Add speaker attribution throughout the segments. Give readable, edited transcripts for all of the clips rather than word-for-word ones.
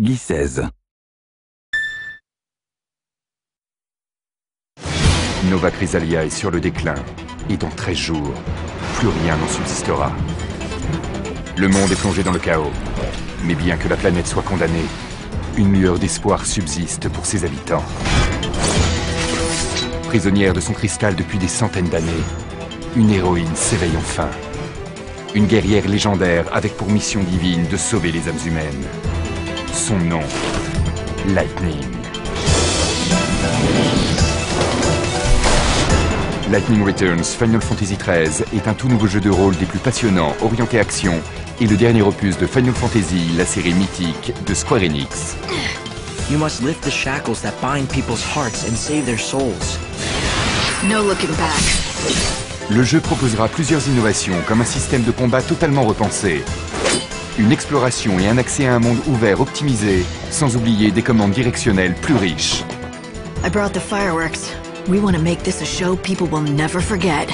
Speaker 1: Peggy 16.
Speaker 2: Nova Chrysalia est sur le déclin, et dans 13 jours, plus rien n'en subsistera. Le monde est plongé dans le chaos, mais bien que la planète soit condamnée, une lueur d'espoir subsiste pour ses habitants. Prisonnière de son cristal depuis des centaines d'années, une héroïne s'éveille enfin. Une guerrière légendaire avec pour mission divine de sauver les âmes humaines. Son nom, Lightning. Lightning Returns Final Fantasy XIII est un tout nouveau jeu de rôle des plus passionnants, orienté action, et le dernier opus de Final Fantasy, la série mythique de Square Enix.
Speaker 3: You must lift the shackles that bind people's hearts and save their souls.
Speaker 4: No looking back.
Speaker 2: Le jeu proposera plusieurs innovations, comme un système de combat totalement repensé, une exploration et un accès à un monde ouvert optimisé, sans oublier des commandes directionnelles plus riches.
Speaker 4: I brought the fireworks. We want to make this a show people will never forget.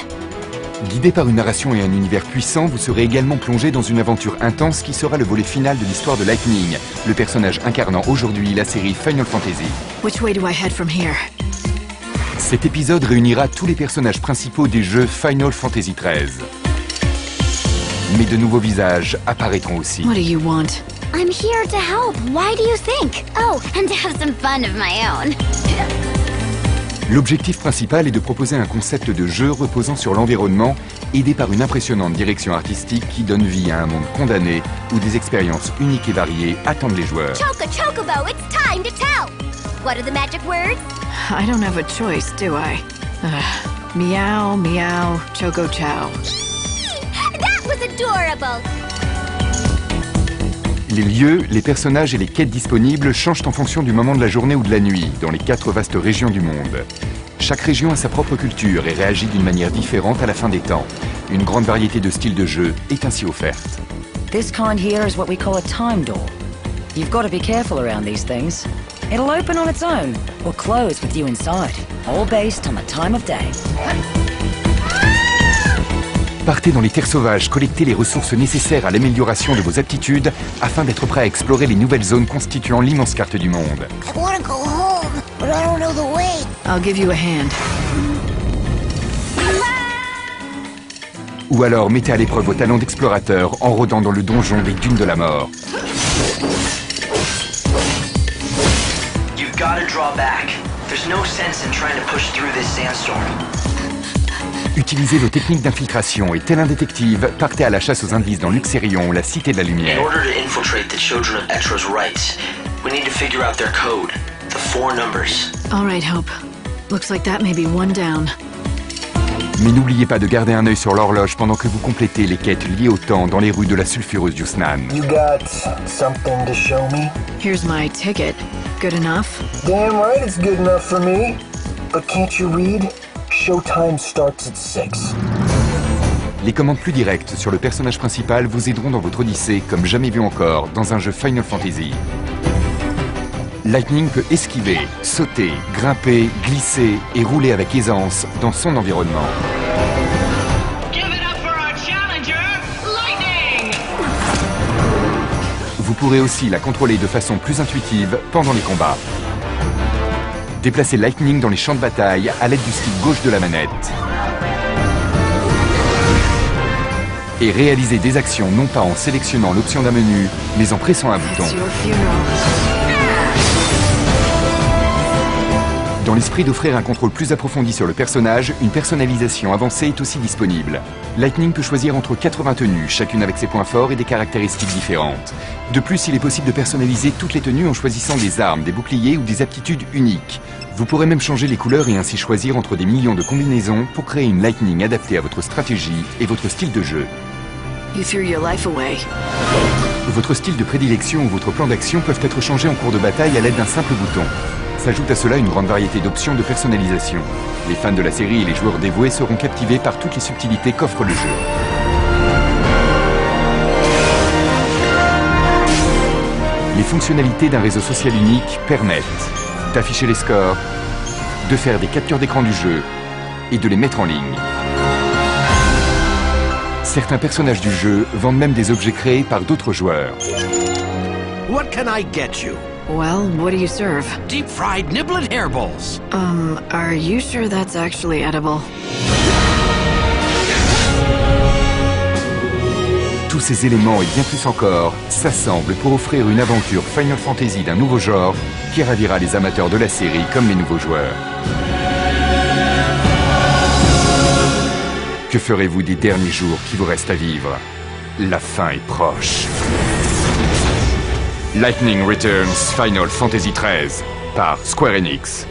Speaker 2: Guidé par une narration et un univers puissant, vous serez également plongé dans une aventure intense qui sera le volet final de l'histoire de Lightning, le personnage incarnant aujourd'hui la série Final Fantasy.
Speaker 4: Which way do I head from here?
Speaker 2: Cet épisode réunira tous les personnages principaux des jeux Final Fantasy XIII. Mais de nouveaux visages apparaîtront aussi.
Speaker 4: What do you want?
Speaker 5: I'm here to help. Why do you think? Oh, and to have some fun of my own.
Speaker 2: L'objectif principal est de proposer un concept de jeu reposant sur l'environnement, aidé par une impressionnante direction artistique qui donne vie à un monde condamné où des expériences uniques et variées attendent les joueurs.
Speaker 5: Chocobo, it's time to tell. What are the magic words?
Speaker 4: I don't have a choice, do I? Meow, meow, choco chow.
Speaker 5: That was adorable.
Speaker 2: Les lieux, les personnages et les quêtes disponibles changent en fonction du moment de la journée ou de la nuit, dans les 4 vastes régions du monde. Chaque région a sa propre culture et réagit d'une manière différente à la fin des temps. Une grande variété de styles de jeu est ainsi offerte.
Speaker 6: This kind here is what we call a time door. You've got to be careful around these things. It'll open on its own, or close with you inside, all based on the time of day.
Speaker 2: Partez dans les terres sauvages, collectez les ressources nécessaires à l'amélioration de vos aptitudes afin d'être prêt à explorer les nouvelles zones constituant l'immense carte du monde.
Speaker 5: I want to go home, but I don't know the way.
Speaker 4: I'll give you a hand.
Speaker 2: Ou alors mettez à l'épreuve vos talents d'explorateur en rôdant dans le donjon des dunes de la mort.
Speaker 3: You've got to draw back. There's no sense in trying to push through this sandstorm.
Speaker 2: Utilisez vos techniques d'infiltration et tel un détective, partez à la chasse aux indices dans Luxérion, la Cité de la Lumière.
Speaker 3: In order to infiltrate the Children of Etra's rites, we need to figure out their code, the 4 numbers.
Speaker 4: All right, Hope. Looks like that may be one down.
Speaker 2: Mais n'oubliez pas de garder un œil sur l'horloge pendant que vous complétez les quêtes liées au temps dans les rues de la sulfureuse Yusnan.
Speaker 7: You got something to show me?
Speaker 4: Here's my ticket. Good enough?
Speaker 7: Damn right it's good enough for me. But can't you read? Showtime starts at 6.
Speaker 2: Les commandes plus directes sur le personnage principal vous aideront dans votre odyssée comme jamais vu encore dans un jeu Final Fantasy. Lightning peut esquiver, sauter, grimper, glisser et rouler avec aisance dans son environnement.
Speaker 8: Give it up for our challenger, Lightning!
Speaker 2: Vous pourrez aussi la contrôler de façon plus intuitive pendant les combats. Déplacez Lightning dans les champs de bataille à l'aide du stick gauche de la manette. Et réalisez des actions non pas en sélectionnant l'option d'un menu, mais en pressant un bouton.
Speaker 4: It's your funeral.
Speaker 2: Dans l'esprit d'offrir un contrôle plus approfondi sur le personnage, une personnalisation avancée est aussi disponible. Lightning peut choisir entre 80 tenues, chacune avec ses points forts et des caractéristiques différentes. De plus, il est possible de personnaliser toutes les tenues en choisissant des armes, des boucliers ou des aptitudes uniques. Vous pourrez même changer les couleurs et ainsi choisir entre des millions de combinaisons pour créer une Lightning adaptée à votre stratégie et votre style de jeu.
Speaker 4: You threw your life away.
Speaker 2: Votre style de prédilection ou votre plan d'action peuvent être changés en cours de bataille à l'aide d'un simple bouton. S'ajoute à cela une grande variété d'options de personnalisation. Les fans de la série et les joueurs dévoués seront captivés par toutes les subtilités qu'offre le jeu. Les fonctionnalités d'un réseau social unique permettent d'afficher les scores, de faire des captures d'écran du jeu et de les mettre en ligne. Certains personnages du jeu vendent même des objets créés par d'autres joueurs.
Speaker 1: What can I get you?
Speaker 4: Well, what do you serve?
Speaker 1: Deep-fried niblet hairballs.
Speaker 4: Are you sure that's actually edible?
Speaker 2: Tous ces éléments et bien plus encore s'assemblent pour offrir une aventure Final Fantasy d'un nouveau genre qui ravira les amateurs de la série comme les nouveaux joueurs. Que ferez-vous des derniers jours qui vous restent à vivre? La fin est proche. Lightning Returns Final Fantasy XIII par Square Enix.